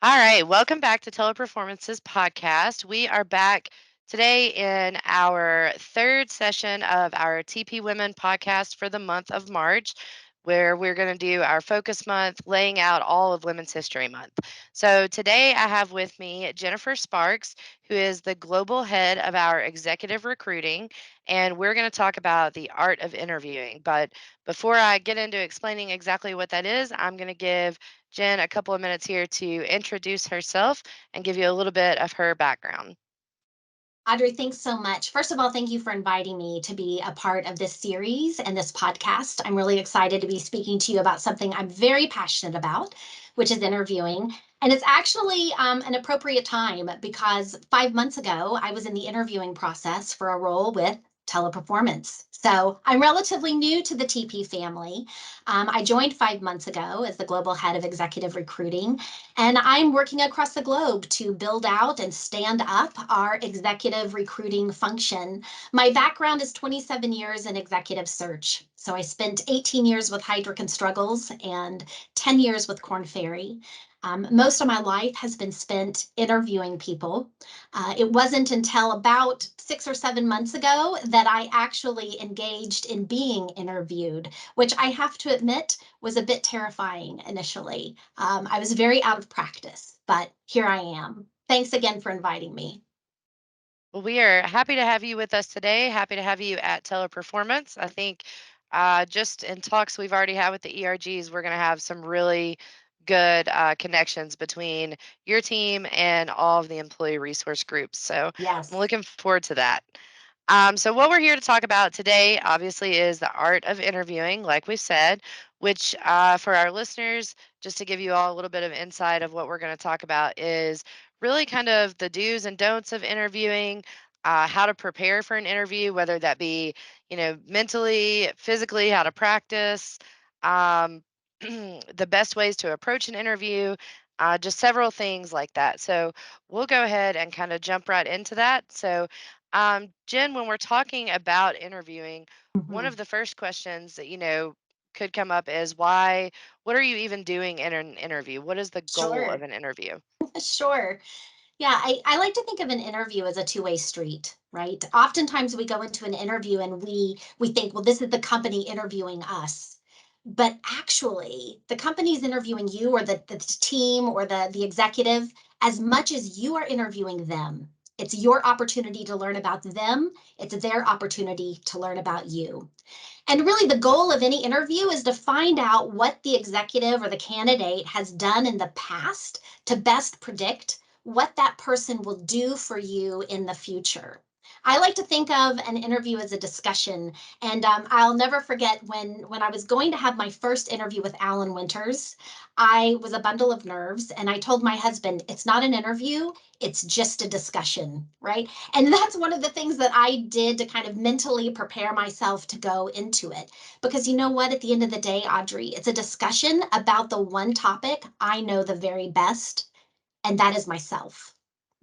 All right, welcome back to Teleperformance's podcast. We are back today in our third session of our TP Women podcast for the month of March, where we're going to do our focus month, laying out all of Women's History Month. So today I have with me Jennifer Sparks, who is the global head of our executive recruiting, and we're going to talk about the art of interviewing. But before I get into explaining exactly what that is, I'm going to give Jen a couple of minutes here to introduce herself and give you a little bit of her background. Audrey, thanks so much. First of all, thank you for inviting me to be a part of this series and this podcast. I'm really excited to be speaking to you about something I'm very passionate about, which is interviewing. And it's actually an appropriate time because 5 months ago, I was in the interviewing process for a role with Teleperformance. So I'm relatively new to the TP family. I joined 5 months ago as the global head of executive recruiting. And I'm working across the globe to build out and stand up our executive recruiting function. My background is 27 years in executive search. So I spent 18 years with Heidrick and Struggles and 10 years with Korn Ferry. Most of my life has been spent interviewing people. It wasn't until about 6 or 7 months ago that I actually engaged in being interviewed, which I have to admit was a bit terrifying initially. I was very out of practice, but here I am. Thanks again for inviting me. Well, we are happy to have you with us today. Happy to have you at Teleperformance. I think just in talks we've already had with the ERGs, we're going to have some really good connections between your team and all of the employee resource groups. So I'm Yes. looking forward to that. So, what we're here to talk about today, obviously, is the art of interviewing, like we said, which for our listeners, just to give you all a little bit of insight of what we're going to talk about, is really kind of the do's and don'ts of interviewing, how to prepare for an interview, whether that be, mentally, physically, how to practice, um, the best ways to approach an interview, just several things like that. So, we'll go ahead and kind of jump right into that. So, Jen, when we're talking about interviewing, one Mhm. of the first questions that, could come up is why, what are you even doing in an interview? What is the goal of Sure. an interview? Sure. Yeah, I like to think of an interview as a two-way street, right? Oftentimes we go into an interview and we think, well, this is the company interviewing us. But actually, the company's interviewing you or the team or the executive as much as you are interviewing them. It's your opportunity to learn about them. It's their opportunity to learn about you. And really, the goal of any interview is to find out what the executive or the candidate has done in the past to best predict what that person will do for you in the future. I like to think of an interview as a discussion, and I'll never forget when I was going to have my first interview with Alan Winters. I was a bundle of nerves, and I told my husband, "It's not an interview; it's just a discussion." Right? And that's one of the things that I did to kind of mentally prepare myself to go into it. Because you know what? At the end of the day, Audrey, it's a discussion about the one topic I know the very best, and that is myself,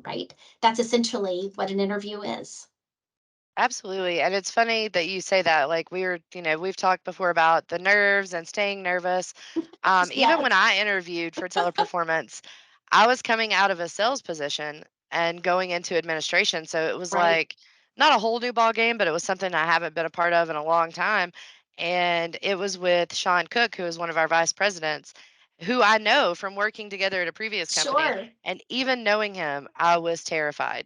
right? That's essentially what an interview is. Absolutely. And it's funny that you say that. Like we've talked before about the nerves and staying nervous. Even when Yes, I interviewed for teleperformance, I was coming out of a sales position and going into administration. So it was right. like not a whole new ball game, but it was something I haven't been a part of in a long time. And it was with Sean Cook, who is one of our vice presidents, who I know from working together at a previous company. Sure. And even knowing him, I was terrified.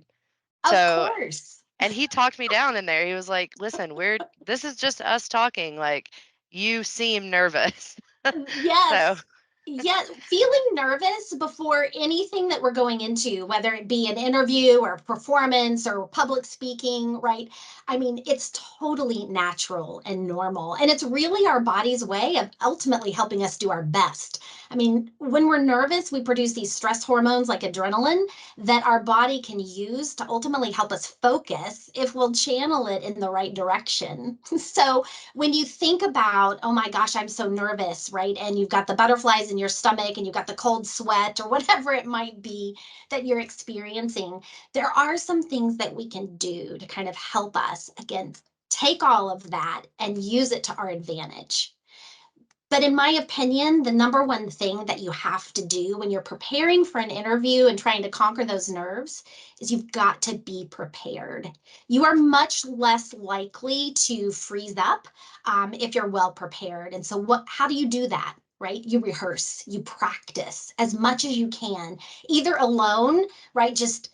Of So course. and he talked me down in there. He was like, "Listen, this is just us talking. Like, you seem nervous." So, Yes. Yeah, feeling nervous before anything that we're going into, whether it be an interview or performance or public speaking, right? I mean, it's totally natural and normal. And it's really our body's way of ultimately helping us do our best. I mean, when we're nervous, we produce these stress hormones like adrenaline that our body can use to ultimately help us focus if we'll channel it in the right direction. So, when you think about, oh my gosh, I'm so nervous, right? And you've got the butterflies in your stomach and you've got the cold sweat or whatever it might be that you're experiencing, there are some things that we can do to kind of help us, again, take all of that and use it to our advantage. But in my opinion, the number one thing that you have to do when you're preparing for an interview and trying to conquer those nerves is you've got to be prepared. You are much less likely to freeze up if you're well prepared. And so, how do you do that? Right? You rehearse, you practice as much as you can, either alone, right? Just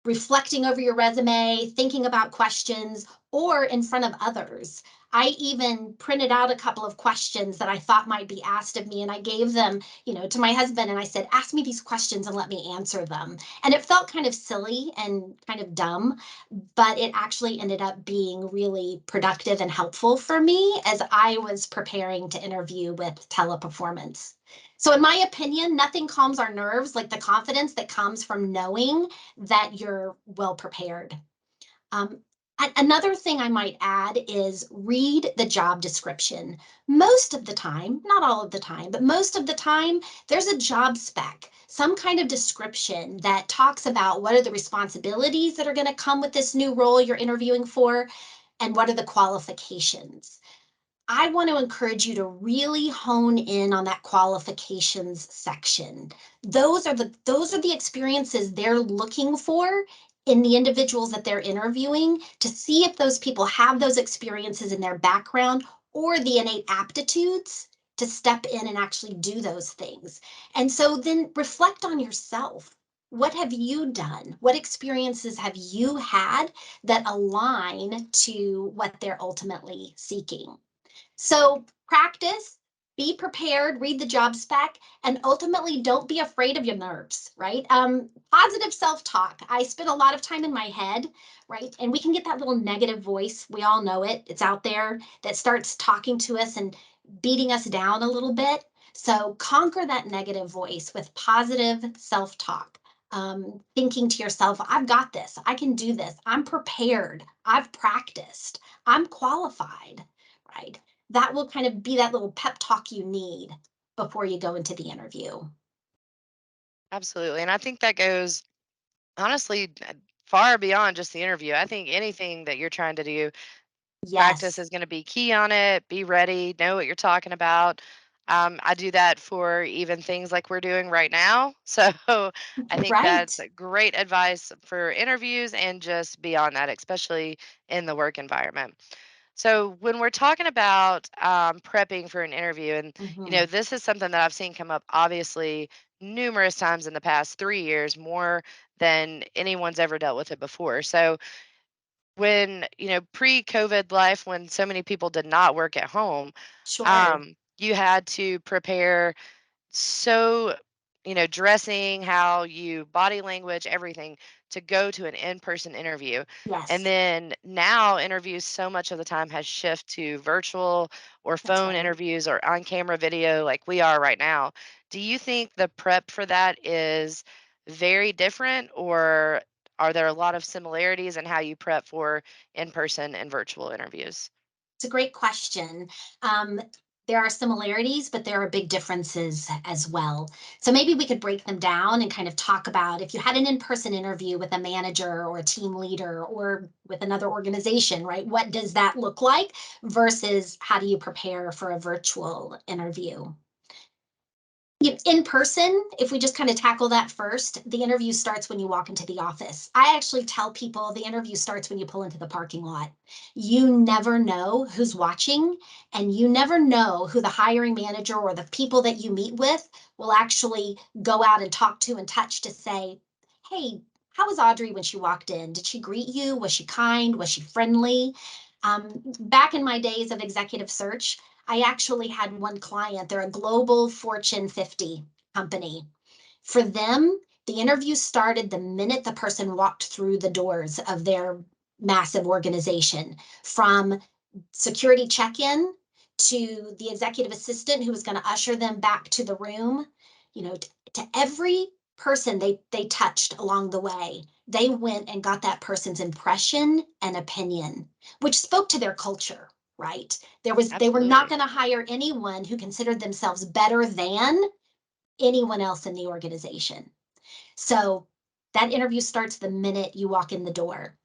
reflecting over your resume, thinking about questions, or in front of others. I even printed out a couple of questions that I thought might be asked of me, and I gave them, to my husband, and I said, "Ask me these questions and let me answer them." And it felt kind of silly and kind of dumb, but it actually ended up being really productive and helpful for me as I was preparing to interview with teleperformance. So, in my opinion, nothing calms our nerves like the confidence that comes from knowing that you're well prepared. Um, Another thing I might add is read the job description. Most of the time, not all of the time, but most of the time, there's a job spec, some kind of description that talks about what are the responsibilities that are going to come with this new role you're interviewing for, and what are the qualifications. I want to encourage you to really hone in on that qualifications section. Those are the experiences they're looking for in the individuals that they're interviewing to see if those people have those experiences in their background or the innate aptitudes to step in and actually do those things. And so then reflect on yourself. What have you done? What experiences have you had that align to what they're ultimately seeking? So practice, be prepared, read the job spec, and ultimately don't be afraid of your nerves, right? Positive self talk. I spend a lot of time in my head, right? And we can get that little negative voice. We all know it, it's out there that starts talking to us and beating us down a little bit. So conquer that negative voice with positive self talk. Thinking to yourself, I've got this, I can do this, I'm prepared, I've practiced, I'm qualified, right? That will kind of be that little pep talk you need before you go into the interview. Absolutely. And I think that goes honestly far beyond just the interview. I think anything that you're trying to do, practice Yes, is going to be key on it. Be ready, know what you're talking about. I do that for even things like we're doing right now. So I think right. that's great advice for interviews and just beyond that, especially in the work environment. So when we're talking about prepping for an interview, and Mhm. this is something that I've seen come up obviously numerous times in the past 3 years, more than anyone's ever dealt with it before. So when pre-COVID life, when so many people did not work at home, Sure. you had to prepare so dressing, how you body language, everything to go to an in-person interview. And Yes, then now interviews so much of the time has shift to virtual or that's phone right. interviews or on camera video like we are right now. Do you think the prep for that is very different, or are there a lot of similarities in how you prep for in-person and virtual interviews? It's a great question. Um, there are similarities, but there are big differences as well. So maybe we could break them down and kind of talk about if you had an in person interview with a manager or a team leader or with another organization, right? What does that look like versus how do you prepare for a virtual interview? In person, if we just kind of tackle that first, the interview starts when you walk into the office. I actually tell people the interview starts when you pull into the parking lot. You never know who's watching, and you never know who the hiring manager or the people that you meet with will actually go out and talk to and touch to say, "Hey, how was Audrey when she walked in? Did she greet you? Was she kind? Was she friendly?" Back in my days of executive search, I actually had one client, they're a global Fortune 50 company. For them, the interview started the minute the person walked through the doors of their massive organization, from security check-in to the executive assistant who was going to usher them back to the room, to every person they touched along the way. They went and got that person's impression and opinion, which spoke to their culture, right? They were not Absolutely. going to hire anyone who considered themselves better than anyone else in the organization. So that interview starts the minute you walk in the door.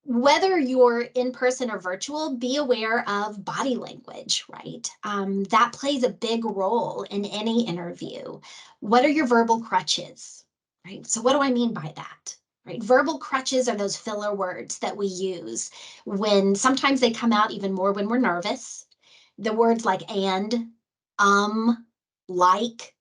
Whether you're in person or virtual, be aware of body language, right? That plays a big role in any interview. What are your verbal crutches, right? So, what do I mean by that? Right? Verbal crutches are those filler words that we use when sometimes they come out even more when we're nervous. The words like and, um, like,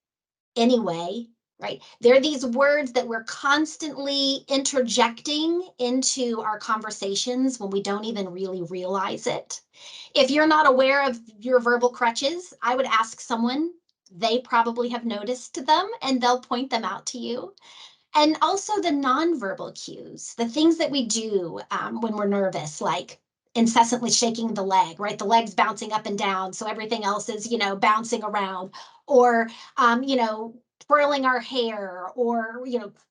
anyway, right? They're these words that we're constantly interjecting into our conversations when we don't even really realize it. If you're not aware of your verbal crutches, I would ask someone. They probably have noticed them and they'll point them out to you. And also the nonverbal cues, the things that we do when we're nervous, like incessantly shaking the leg, right? The leg's bouncing up and down, so everything else is, bouncing around, or, twirling our hair, or,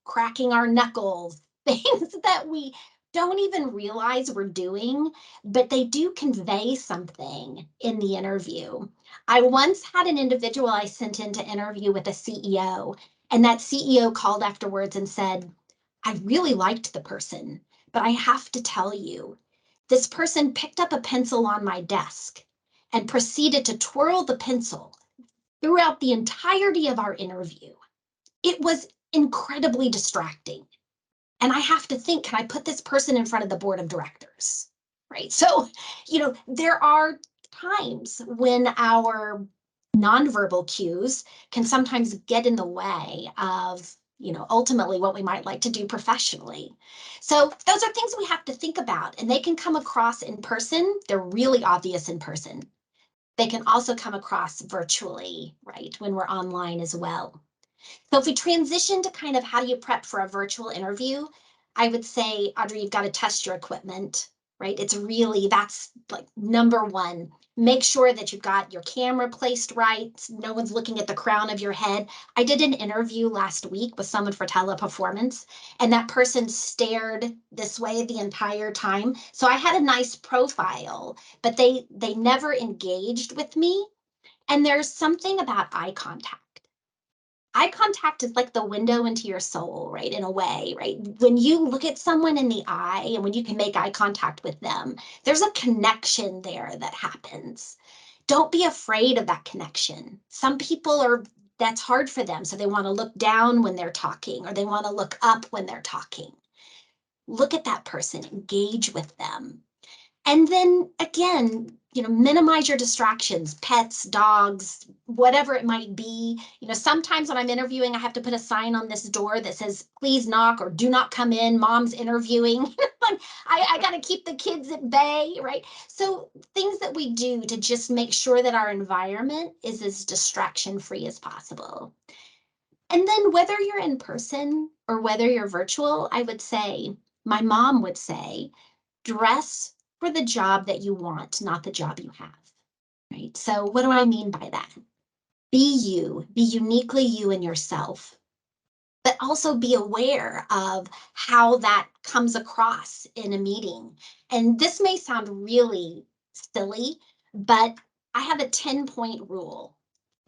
cracking our knuckles, things that we don't even realize we're doing, but they do convey something in the interview. I once had an individual I sent in to interview with a CEO, and that CEO called afterwards and said, I really liked the person, but I have to tell you, this person picked up a pencil on my desk and proceeded to twirl the pencil throughout the entirety of our interview. It was incredibly distracting. And I have to think, can I put this person in front of the board of directors? Right. So, there are times when our nonverbal cues can sometimes get in the way of, ultimately what we might like to do professionally. So, those are things we have to think about, and they can come across in person. They're really obvious in person. They can also come across virtually, right, when we're online as well. So if we transition to kind of how do you prep for a virtual interview, I would say, Audrey, you've got to test your equipment, right? That's like number one. Make sure that you've got your camera placed right. No one's looking at the crown of your head. I did an interview last week with someone for teleperformance, and that person stared this way the entire time. So I had a nice profile, but they never engaged with me. And there's something about eye contact is like the window into your soul, right? In a way, right? When you look at someone in the eye and when you can make eye contact with them, there's a connection there that happens. Don't be afraid of that connection. Some people that's hard for them. So they want to look down when they're talking or they want to look up when they're talking. Look at that person, engage with them. And then again, minimize your distractions, pets, dogs, whatever it might be. Sometimes when I'm interviewing, I have to put a sign on this door that says, please knock or do not come in. Mom's interviewing. I got to keep the kids at bay, right? So things that we do to just make sure that our environment is as distraction free as possible. And then whether you're in person or whether you're virtual, I would say, my mom would say, dress for the job that you want, not the job you have. Right. So, what do I mean by that? Be you, be uniquely you and yourself, but also be aware of how that comes across in a meeting. And this may sound really silly, but I have a 10-point rule.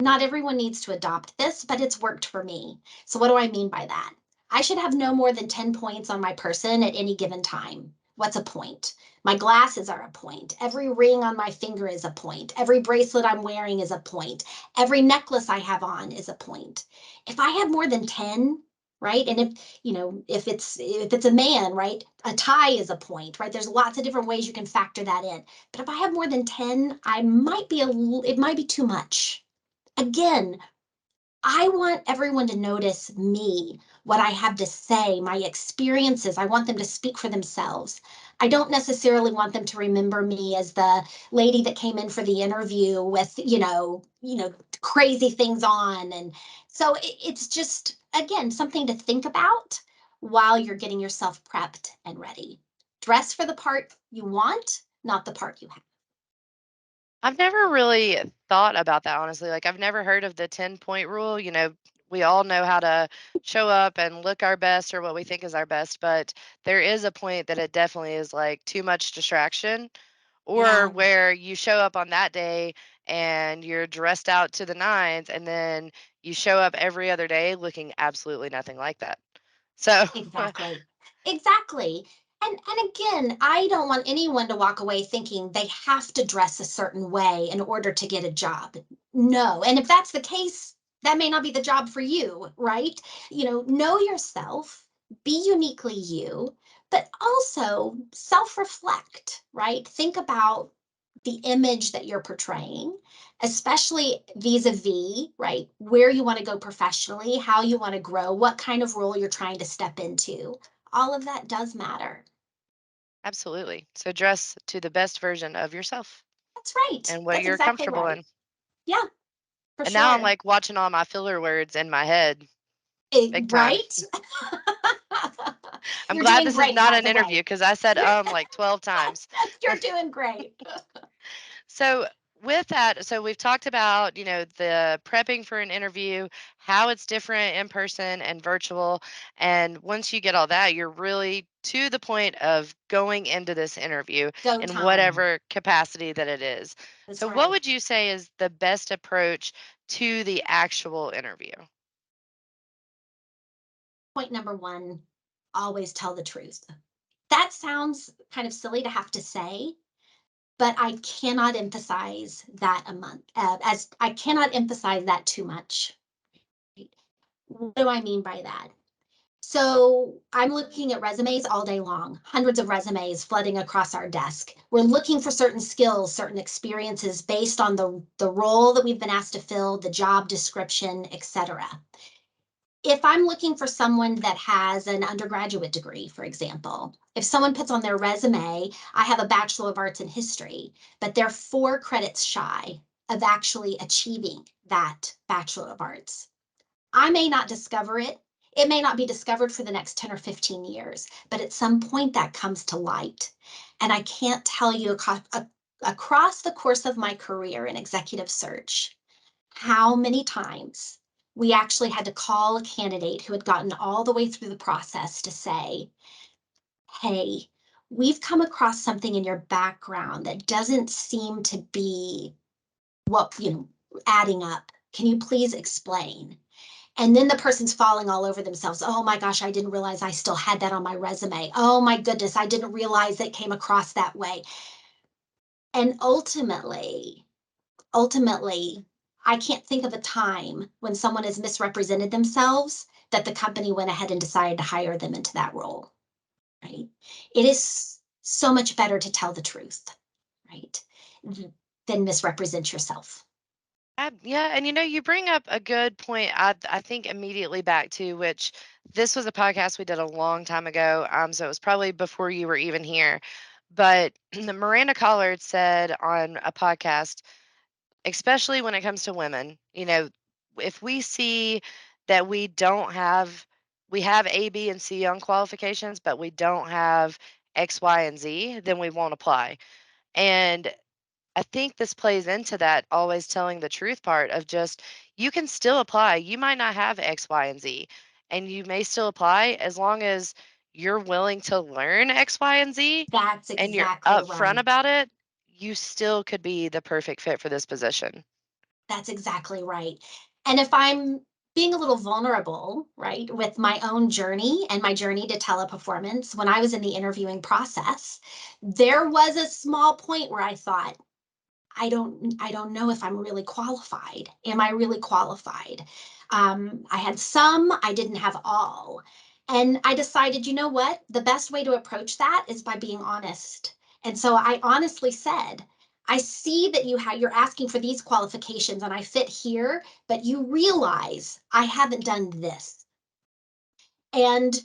Not everyone needs to adopt this, but it's worked for me. So, what do I mean by that? I should have no more than 10 points on my person at any given time. What's a point? My glasses are a point. Every ring on my finger is a point. Every bracelet I'm wearing is a point. Every necklace I have on is a point. If I have more than 10, right? And if it's a man, right? A tie is a point, right? There's lots of different ways you can factor that in. But if I have more than 10, it might be too much. Again, I want everyone to notice me, what I have to say, my experiences. I want them to speak for themselves. I don't necessarily want them to remember me as the lady that came in for the interview with, crazy things on. And so it's just, again, something to think about while you're getting yourself prepped and ready. Dress for the part you want, not the part you have. I've never really thought about that, honestly. Like, I've never heard of the 10-point rule. We all know how to show up and look our best or what we think is our best, but there is a point that it definitely is like too much distraction, or Yeah, where you show up on that day and you're dressed out to the nines, and then you show up every other day looking absolutely nothing like that. So, exactly. Exactly. And again, I don't want anyone to walk away thinking they have to dress a certain way in order to get a job. No. And if that's the case, that may not be the job for you, right? Know yourself, be uniquely you, but also self-reflect, right? Think about the image that you're portraying, especially vis-a-vis, right? Where you want to go professionally, how you want to grow, what kind of role you're trying to step into. All of that does matter. Absolutely. So dress to the best version of yourself That's right. and what That's you're exactly comfortable right. in. Yeah, for And now I'm sure. like watching all my filler words in my head big time. Right? I'm You're glad doing this is great, not by an the interview way. because I said You're, like 12 times. you're doing great. So with that, so we've talked about, the prepping for an interview, how it's different in person and virtual. And once you get all that, you're really to the point of going into this interview Go in time. whatever capacity that it is. That's So what right. would you say is the best approach to the actual interview? Point number one, always tell the truth. That sounds kind of silly to have to say, but I cannot emphasize that a month as I cannot emphasize that too much. What do I mean by that? So I'm looking at resumes all day long, hundreds of resumes flooding across our desk. We're looking for certain skills, certain experiences based on the role that we've been asked to fill, the job description, etc. If I'm looking for someone that has an undergraduate degree, for example, if someone puts on their resume, I have a Bachelor of Arts in History, but they're 4 credits shy of actually achieving that Bachelor of Arts, I may not discover it. It may not be discovered for the next 10 or 15 years, but at some point that comes to light. And I can't tell you across the course of my career in executive search how many times we actually had to call a candidate who had gotten all the way through the process to say, hey, we've come across something in your background that doesn't seem to be what, adding up. Can you please explain? And then the person's falling all over themselves. Oh my gosh, I didn't realize I still had that on my resume. Oh my goodness, I didn't realize it came across that way. And ultimately, I can't think of a time when someone has misrepresented themselves that the company went ahead and decided to hire them into that role, right? It is so much better to tell the truth, right? Than misrepresent yourself. Yeah, and you bring up a good point. I think immediately back to which this was a podcast we did a long time ago. So it was probably before you were even here. But Miranda Collard said on a podcast, especially when it comes to women, if we see that we have A, B, and C on qualifications, but we don't have X, Y, and Z, then we won't apply. And I think this plays into that always telling the truth part of just you can still apply. You might not have X, Y, and Z, and you may still apply as long as you're willing to learn X, Y, and Z That's and you're exactly upfront right. about it. You still could be the perfect fit for this position. That's exactly right. And if I'm being a little vulnerable, right, with my own journey and my journey to teleperformance, when I was in the interviewing process, there was a small point where I thought, I don't know if I'm really qualified. Am I really qualified? I had some, I didn't have all. And I decided, you know what? The best way to approach that is by being honest. And so I honestly said, I see that you're asking for these qualifications and I fit here, but you realize I haven't done this. And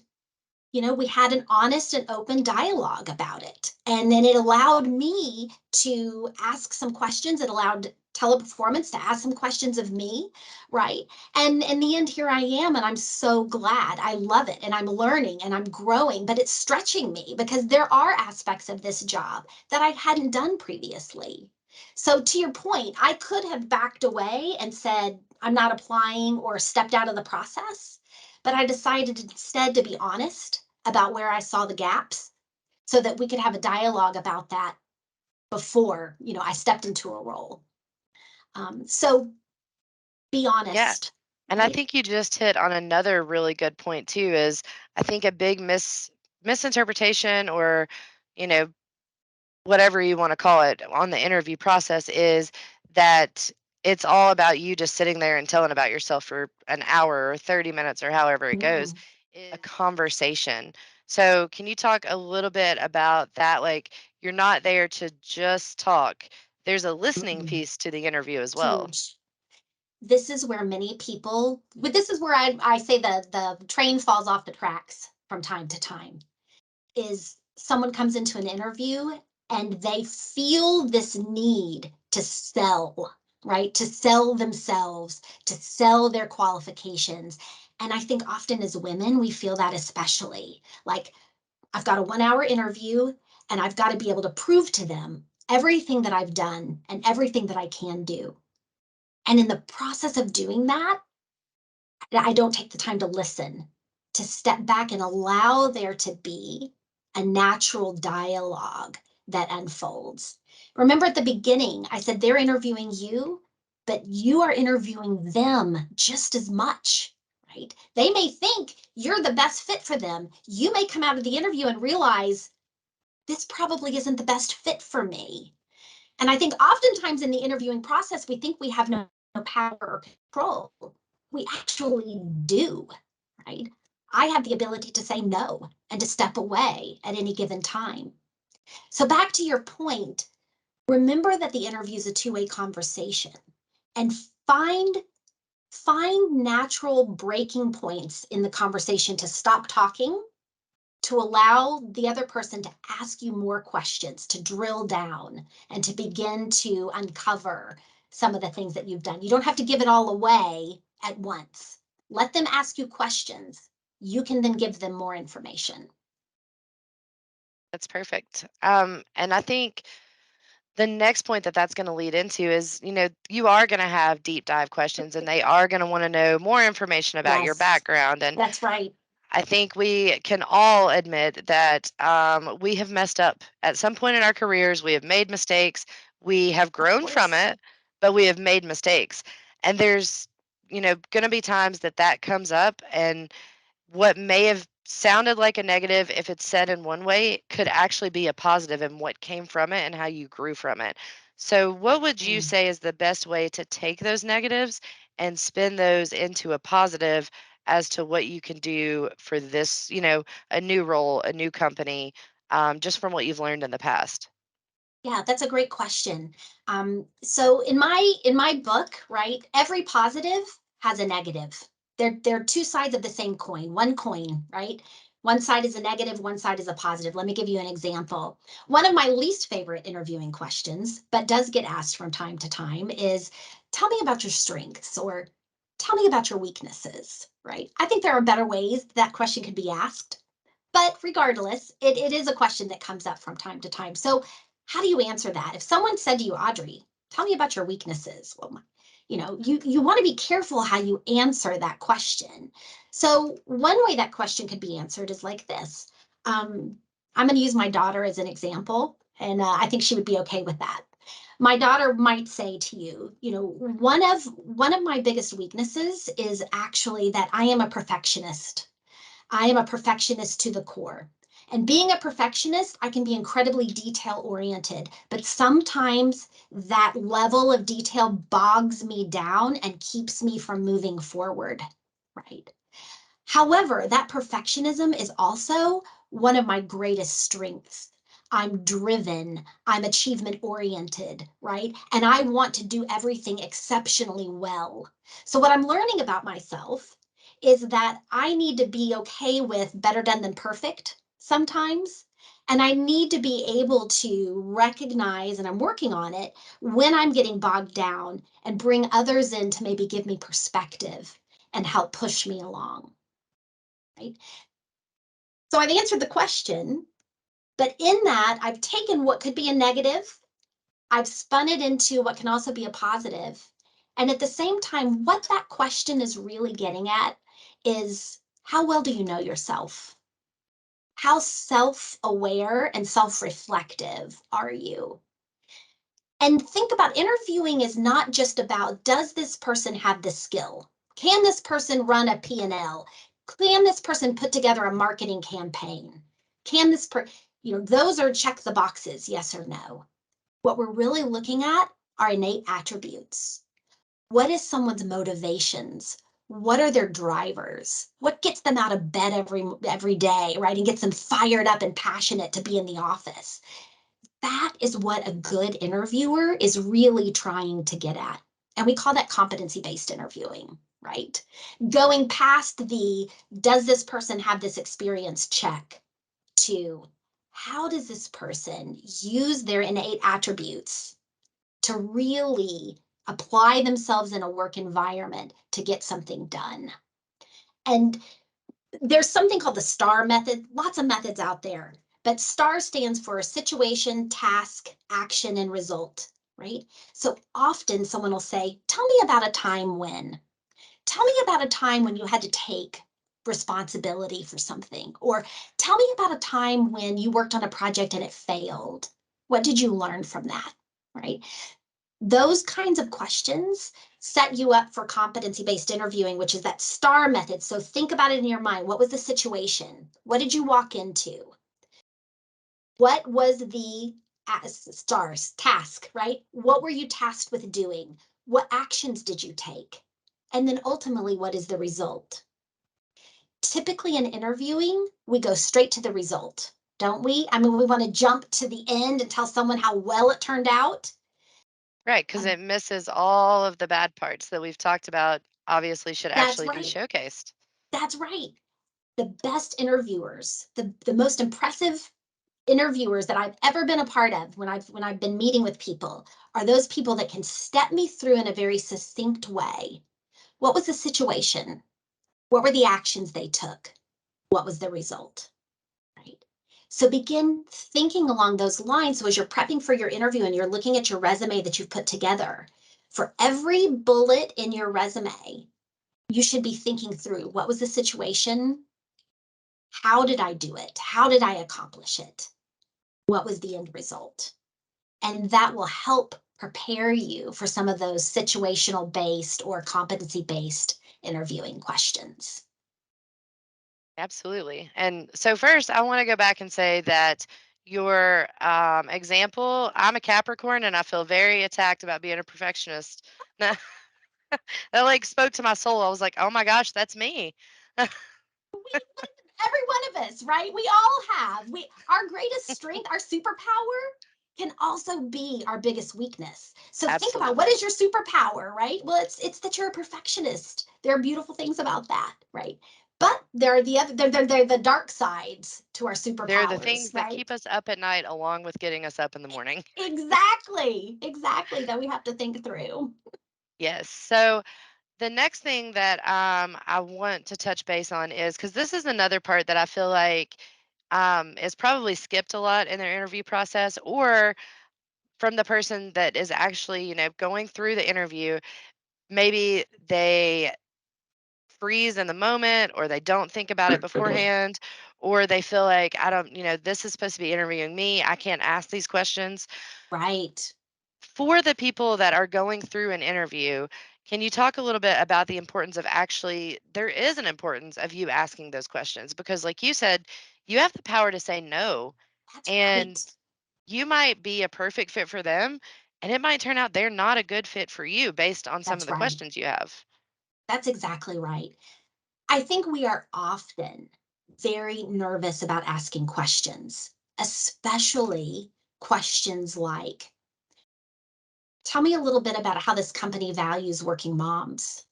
we had an honest and open dialogue about it. And then it allowed me to ask some questions. It allowed teleperformance to ask some questions of me, right? And in the end, here I am, and I'm so glad. I love it, and I'm learning and I'm growing, but it's stretching me because there are aspects of this job that I hadn't done previously. So, to your point, I could have backed away and said, I'm not applying or stepped out of the process, but I decided instead to be honest about where I saw the gaps so that we could have a dialogue about that before, I stepped into a role. So be Yeah. honest, And I right? think you just hit on another really good point too is I think a big misinterpretation or, you know, whatever you want to call it on the interview process is that it's all about you just sitting there and telling about yourself for an hour or 30 minutes or however it goes, Mm, a conversation. So, can you talk a little bit about that? Like, you're not there to just talk, there's a listening mm-mm. piece to the interview as well. Huge. This is where many people, but this is where I say the train falls off the tracks from time to time, is someone comes into an interview and they feel this need to sell, right? To sell themselves, to sell their qualifications. And I think often as women, we feel that especially. Like, I've got a 1 hour interview and I've got to be able to prove to them everything that I've done and everything that I can do. And in the process of doing that, I don't take the time to listen, to step back and allow there to be a natural dialogue that unfolds. Remember at the beginning, I said they're interviewing you, but you are interviewing them just as much, right? They may think you're the best fit for them. You may come out of the interview and realize this probably isn't the best fit for me. And I think oftentimes in the interviewing process, we think we have no power or control. We actually do, right? I have the ability to say no and to step away at any given time. So, back to your point, remember that the interview is a two-way conversation and find find natural breaking points in the conversation to stop talking, to allow the other person to ask you more questions, to drill down and to begin to uncover some of the things that you've done. You don't have to give it all away at once. Let them ask you questions. You can then give them more information. That's perfect. And I think the next point that that's going to lead into is, you are going to have deep dive questions and they are going to want to know more information about your Yes, background. And that's right. I think we can all admit that we have messed up at some point in our careers. We have made mistakes. We have Of grown from course. it, but we have made mistakes. And there's, going to be times that that comes up, and what may have sounded like a negative, if it's said in one way, could actually be a positive in what came from it and how you grew from it. So, what would you Mm. say is the best way to take those negatives and spin those into a positive as to what you can do for this, a new role, a new company, just from what you've learned in the past? Yeah, that's a great question. So in my book, right, every positive has a negative. They're two sides of the same coin, one coin, right? One side is a negative, one side is a positive. Let me give you an example. One of my least favorite interviewing questions, but does get asked from time to time, is tell me about your strengths or tell me about your weaknesses, right? I think there are better ways that question could be asked. But regardless, it is a question that comes up from time to time. So, how do you answer that? If someone said to you, Audrey, tell me about your weaknesses, well, you want to be careful how you answer that question. So, one way that question could be answered is like this. I'm going to use my daughter as an example, and I think she would be okay with that. My daughter might say to you, one of my biggest weaknesses is actually that I am a perfectionist. I am a perfectionist to the core. And being a perfectionist, I can be incredibly detail oriented, but sometimes that level of detail bogs me down and keeps me from moving forward, right? However, that perfectionism is also one of my greatest strengths. I'm driven, I'm achievement oriented, right? And I want to do everything exceptionally well. So, what I'm learning about myself is that I need to be okay with better done than perfect sometimes. And I need to be able to recognize, and I'm working on it, when I'm getting bogged down and bring others in to maybe give me perspective and help push me along, right? So I've answered the question, but in that, I've taken what could be a negative, I've spun it into what can also be a positive. And at the same time, what that question is really getting at is how well do you know yourself? How self aware and self reflective are you? And think about interviewing is not just about does this person have the skill? Can this person run a P&L? Can this person put together a marketing campaign? Can this those are check the boxes, yes or no. What we're really looking at are innate attributes. What is someone's motivations? What are their drivers? What gets them out of bed every day, right? And gets them fired up and passionate to be in the office. That is what a good interviewer is really trying to get at. And we call that competency-based interviewing, right? Going past the does this person have this experience check to how does this person use their innate attributes to really apply themselves in a work environment to get something done. And there's something called the STAR method, lots of methods out there, but STAR stands for situation, task, action, and result, right? So often someone will say, tell me about a time when, tell me about a time when you had to take responsibility for something, or tell me about a time when you worked on a project and it failed. What did you learn from that, right? Those kinds of questions set you up for competency-based interviewing, which is that STAR method. So think about it in your mind. What was the situation? What did you walk into? What was the STARS task, right? What were you tasked with doing? What actions did you take? And then ultimately, what is the result? Typically in interviewing, we go straight to the result, don't we? I mean, we want to jump to the end and tell someone how well it turned out. Right, because it misses all of the bad parts that we've talked about, obviously should That's actually be right. showcased. That's right. The best interviewers, the most impressive interviewers that I've ever been a part of when I've been meeting with people are those people that can step me through in a very succinct way. What was the situation? What were the actions they took? What was the result? Right. So begin thinking along those lines. So as you're prepping for your interview and you're looking at your resume that you've put together, for every bullet in your resume, you should be thinking through what was the situation? How did I do it? How did I accomplish it? What was the end result? And that will help prepare you for some of those situational based or competency based interviewing questions. Absolutely. And so first, I want to go back and say that your example, I'm a Capricorn and I feel very attacked about being a perfectionist. That like spoke to my soul. I was like, oh my gosh, that's me. We every one of us, right? We all have. Our greatest strength, our superpower can also be our biggest weakness. So think about what Absolutely. is your superpower, right? Well, it's that you're a perfectionist. There are beautiful things about that, right? But there are the other they're the dark sides to our They're the superpowers, things that right? keep us up at night along with getting us up in the morning. Exactly. Exactly that we have to think through. Yes. So the next thing that I want to touch base on is because this is another part that I feel like is probably skipped a lot in their interview process, or from the person that is actually, going through the interview. Maybe they freeze in the moment, or they don't think about it beforehand, or they feel like, I don't, this is supposed to be interviewing me. I can't ask these questions. Right. For the people that are going through an interview, can you talk a little bit about the importance of actually, there is an importance of you asking those questions? Because, like you said, you have the power to say no, That's and right. you might be a perfect fit for them, and it might turn out they're not a good fit for you based on some of That's the right. questions you have. That's exactly right. I think we are often very nervous about asking questions, especially questions like, tell me a little bit about how this company values working moms,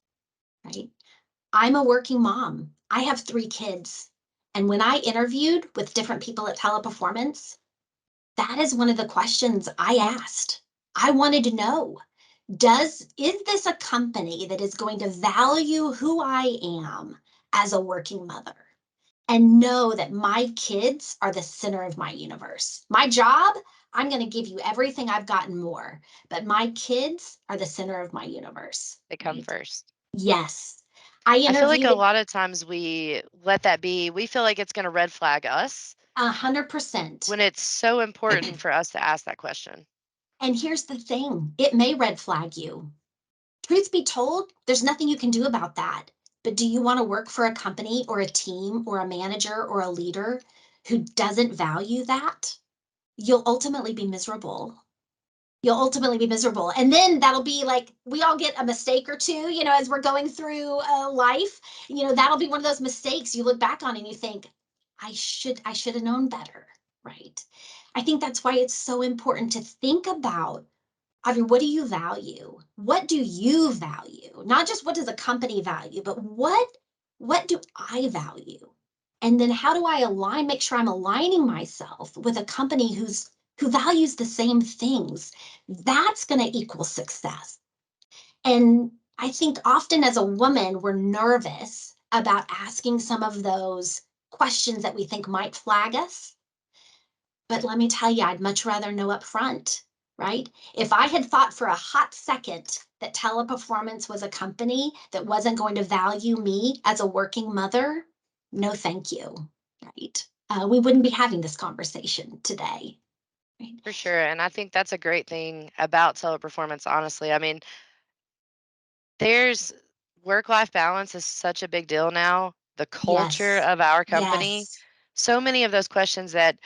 right? I'm a working mom. I have 3 kids. And when I interviewed with different people at Teleperformance, that is one of the questions I asked. I wanted to know, is this a company that is going to value who I am as a working mother and know that my kids are the center of my universe? My job, I'm going to give you everything I've gotten more, but my kids are the center of my universe, They come right? first. Yes. I I feel like interviewed a at lot of times we let that be, we feel like it's going to red flag us 100%. when it's so important for us to ask that question. And here's the thing, it may red flag you. Truth be told, there's nothing you can do about that. But do you want to work for a company or a team or a manager or a leader who doesn't value that, you'll ultimately be miserable. You'll ultimately be miserable. And then that'll be like, we all get a mistake or two, as we're going through life. That'll be one of those mistakes you look back on and you think, I should have known better, right? I think that's why it's so important to think about, Audrey, what do you value? What do you value? Not just what does a company value, but what do I value? And then how do I align, make sure I'm aligning myself with a company who values the same things? That's going to equal success. And I think often as a woman, we're nervous about asking some of those questions that we think might flag us. But let me tell you, I'd much rather know up front, right? If I had thought for a hot second that Teleperformance was a company that wasn't going to value me as a working mother, no, thank you, right? We wouldn't be having this conversation today, right? For sure. And I think that's a great thing about teleperformance, honestly. I mean, there's work life balance is such a big deal now. The culture Yes, of our company, yes. so many of those questions that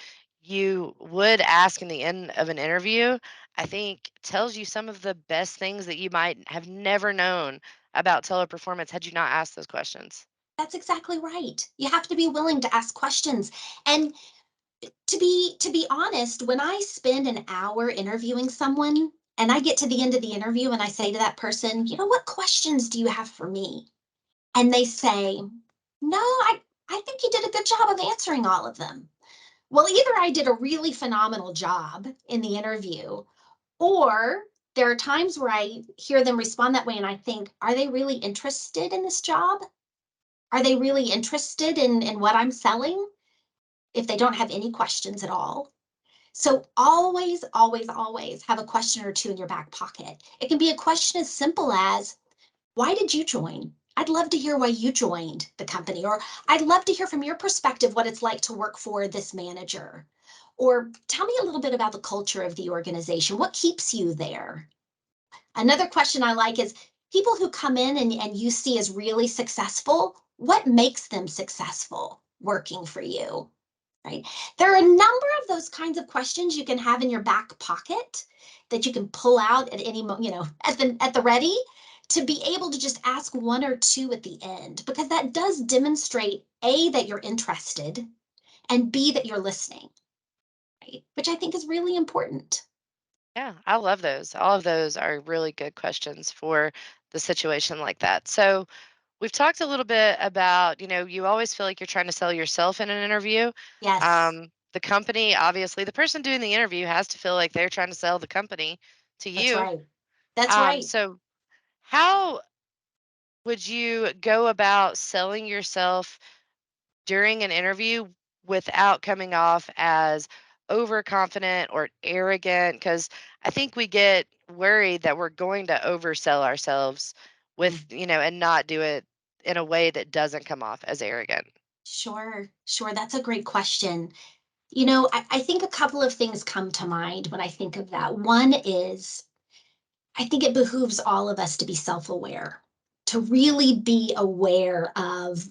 you would ask in the end of an interview, I think tells you some of the best things that you might have never known about teleperformance had you not asked those questions. That's exactly right. You have to be willing to ask questions. And to be honest, when I spend an hour interviewing someone and I get to the end of the interview and I say to that person, what questions do you have for me? And they say, no, I think you did a good job of answering all of them. Well, either I did a really phenomenal job in the interview, or there are times where I hear them respond that way and I think, are they really interested in this job? Are they really interested in what I'm selling if they don't have any questions at all? So always, always, always have a question or two in your back pocket. It can be a question as simple as, why did you join? I'd love to hear why you joined the company, or I'd love to hear from your perspective what it's like to work for this manager. Or tell me a little bit about the culture of the organization. What keeps you there? Another question I like is, people who come in and you see as really successful, what makes them successful working for you? Right? There are a number of those kinds of questions you can have in your back pocket that you can pull out at any moment, at the ready, to be able to just ask one or two at the end, because that does demonstrate A, that you're interested, and B, that you're listening, right? Which I think is really important. Yeah, I love those. All of those are really good questions for the situation like that. So, we've talked a little bit about, you always feel like you're trying to sell yourself in an interview. Yes, The company, obviously, the person doing the interview has to feel like they're trying to sell the company to that's you. right. That's right. So, how would you go about selling yourself during an interview without coming off as overconfident or arrogant? Because I think we get worried that we're going to oversell ourselves Mm, and not do it in a way that doesn't come off as arrogant. sure, sure. That's a great question. I think a couple of things come to mind when I think of that. One is, I think it behooves all of us to be self aware, to really be aware of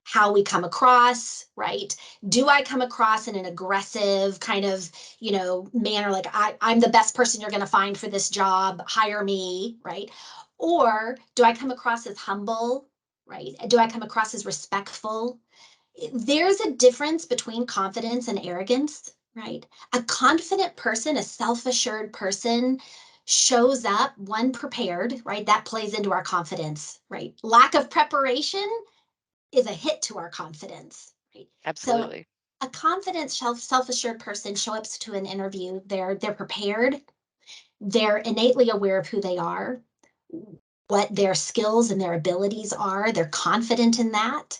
how we come across, right? Do I come across in an aggressive kind of, manner, like I'm the best person you're going to find for this job, hire me, right? Or do I come across as humble, right? Do I come across as respectful? There's a difference between confidence and arrogance, right? A confident person, a self assured person, shows up one prepared, right? That plays into our confidence, right? Lack of preparation is a hit to our confidence, right? So Absolutely. a confident, self-assured person show up to an interview, they're prepared, they're innately aware of who they are, what their skills and their abilities are, they're confident in that,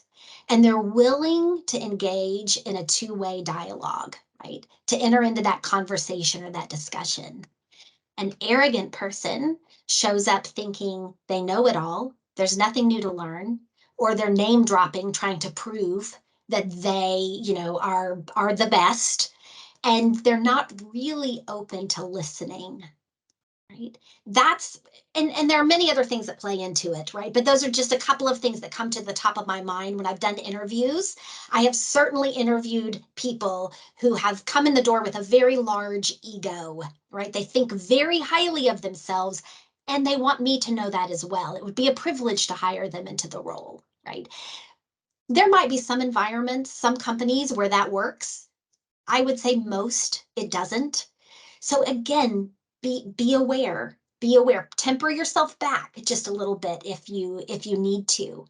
and they're willing to engage in a two-way dialogue, right? To enter into that conversation or that discussion. An arrogant person shows up thinking they know it all, there's nothing new to learn, or they're name dropping, trying to prove that they, are the best, and they're not really open to listening. right? That's and there are many other things that play into it, right? But those are just a couple of things that come to the top of my mind when I've done interviews. I have certainly interviewed people who have come in the door with a very large ego, right? They think very highly of themselves and they want me to know that as well. It would be a privilege to hire them into the role, right? There might be some environments, some companies where that works. I would say most it doesn't. So again, be aware. Be aware. Temper yourself back just a little bit if you need to.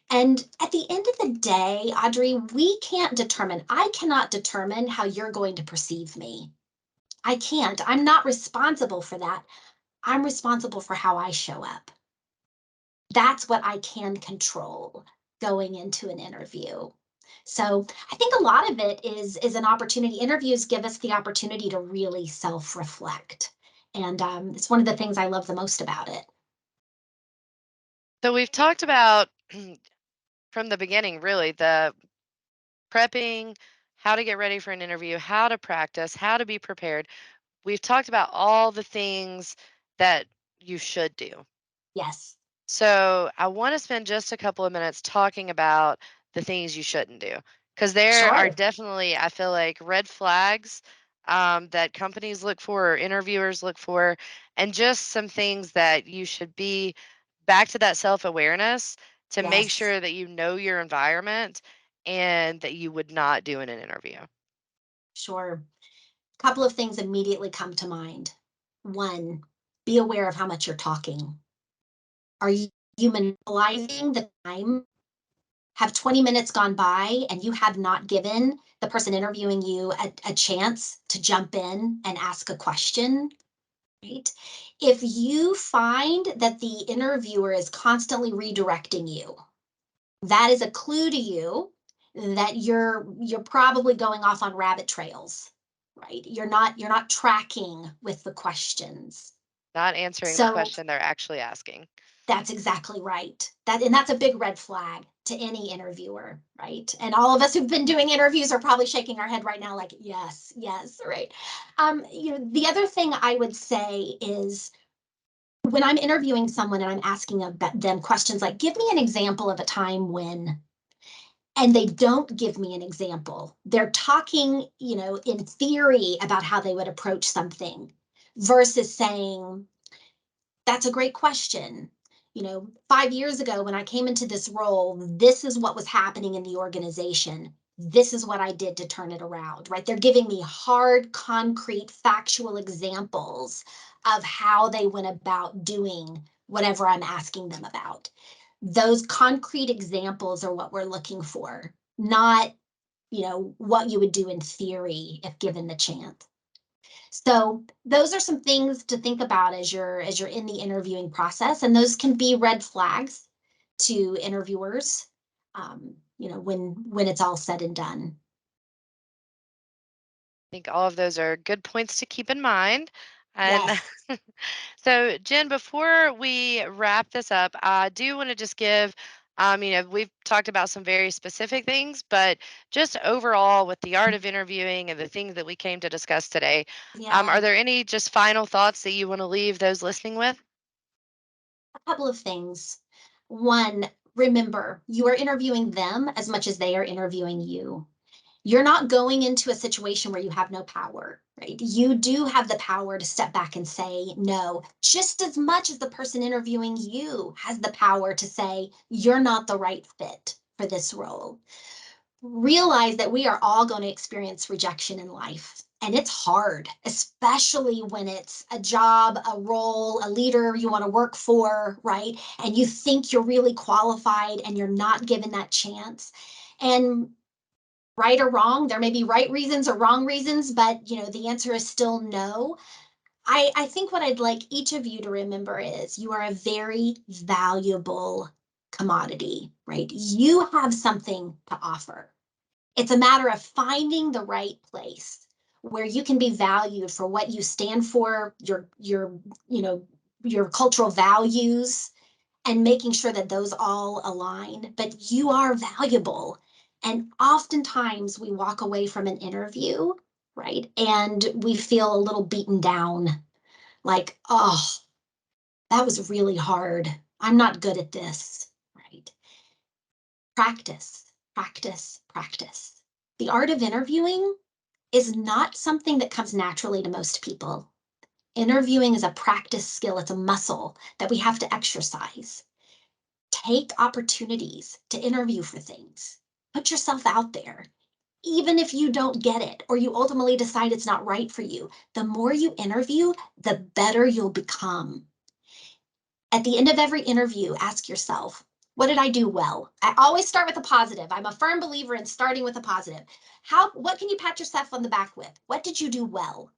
And at the end of the day, Audrey, I cannot determine how you're going to perceive me. I can't. I'm not responsible for that. I'm responsible for how I show up. That's what I can control going into an interview. So I think a lot of it is an opportunity. Interviews give us the opportunity to really self-reflect. And it's one of the things I love the most about it. So we've talked about from the beginning, really, the prepping, how to get ready for an interview, how to practice, how to be prepared. We've talked about all the things that you should do. Yes, So I want to spend just a couple of minutes talking about the things you shouldn't do. Because there are sure. definitely, I feel like, red flags that companies look for or interviewers look for, and just some things that you should be back to that self awareness to make Yes, sure that you know your environment and that you would not do in an interview. sure. A couple of things immediately come to mind. One, be aware of how much you're talking. Are you monopolizing the time? Have 20 minutes gone by and you have not given the person interviewing you a chance to jump in and ask a question, right? If you find that the interviewer is constantly redirecting you, that is a clue to you that you're probably going off on rabbit trails, right? You're not tracking with the questions. Not answering the So question they're actually asking. that's exactly right. That's a big red flag to any interviewer, right? And all of us who've been doing interviews are probably shaking our head right now, like, yes, yes, right. The other thing I would say is when I'm interviewing someone and I'm asking them questions like, give me an example of a time when, and they don't give me an example. They're talking, in theory about how they would approach something versus saying, that's a great question. 5 years ago when I came into this role, this is what was happening in the organization. This is what I did to turn it around, right? They're giving me hard, concrete, factual examples of how they went about doing whatever I'm asking them about. Those concrete examples are what we're looking for, not, what you would do in theory if given the chance. So those are some things to think about as you're in the interviewing process, and those can be red flags to interviewers. When it's all said and done. Think all of those are good points to keep in mind. And Yes. so, Jen, before we wrap this up, I do want to just give, we've talked about some very specific things, but just overall with the art of interviewing and the things that we came to discuss today, Yeah. are there any just final thoughts that you want to leave those listening with? A couple of things. One, remember, you are interviewing them as much as they are interviewing you. You're not going into a situation where you have no power, right? You do have the power to step back and say no, just as much as the person interviewing you has the power to say, you're not the right fit for this role. Realize that we are all going to experience rejection in life. And it's hard, especially when it's a job, a role, a leader you want to work for, right? And you think you're really qualified and you're not given that chance. And right or wrong, there may be right reasons or wrong reasons, but the answer is still no. I think what I'd like each of you to remember is you are a very valuable commodity, right? You have something to offer. It's a matter of finding the right place where you can be valued for what you stand for, you know, your cultural values, and making sure that those all align. But you are valuable. And oftentimes we walk away from an interview, right? And we feel a little beaten down, Like, oh, that was really hard. I'm not good at this, right? Practice, practice, practice. The art of interviewing is not something that comes naturally to most people. Interviewing is a practice skill, it's a muscle that we have to exercise. Take opportunities to interview for things. Put yourself out there. Even if you don't get it or you ultimately decide it's not right for you, the more you interview, the better you'll become. At the end of every interview, ask yourself, what did I do well? I always start with a positive. I'm a firm believer in starting with a positive. What can you pat yourself on the back with? What did you do well?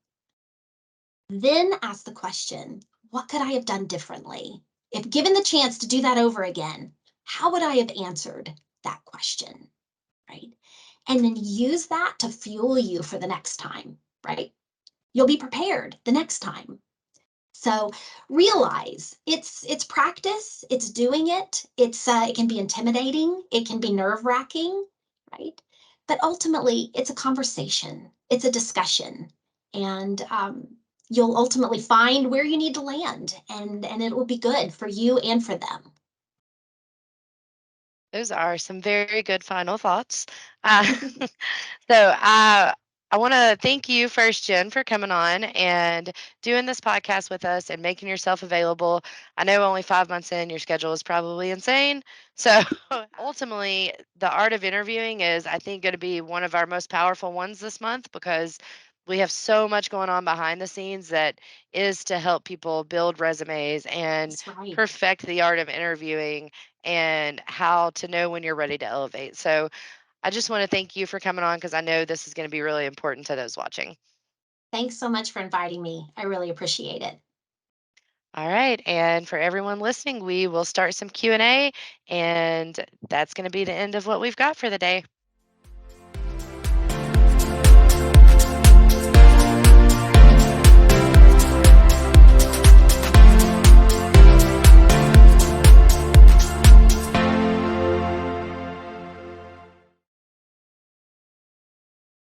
Then ask the question, what could I have done differently? If given the chance to do that over again, how would I have answered that question? Right? And then use that to fuel you for the next time, right? You'll be prepared the next time. So realize it's practice, it's doing it. It can be intimidating, it can be nerve-wracking, right? But ultimately, it's a conversation, it's a discussion, and you'll ultimately find where you need to land, and it will be good for you and for them. Those are some very good final thoughts. Uh, so I want to thank you first, Jen, for coming on and doing this podcast with us and making yourself available. I know only 5 months in, your schedule is probably insane. So ultimately, the art of interviewing is, I think, going to be one of our most powerful ones this month because we have so much going on behind the scenes that is to help people build resumes and That's right. perfect the art of interviewing and how to know when you're ready to elevate. So I just want to thank you for coming on because I know this is going to be really important to those watching. Thanks so much for inviting me. I really appreciate it. All right, and for everyone listening, we will start some Q&A and that's going to be the end of what we've got for the day.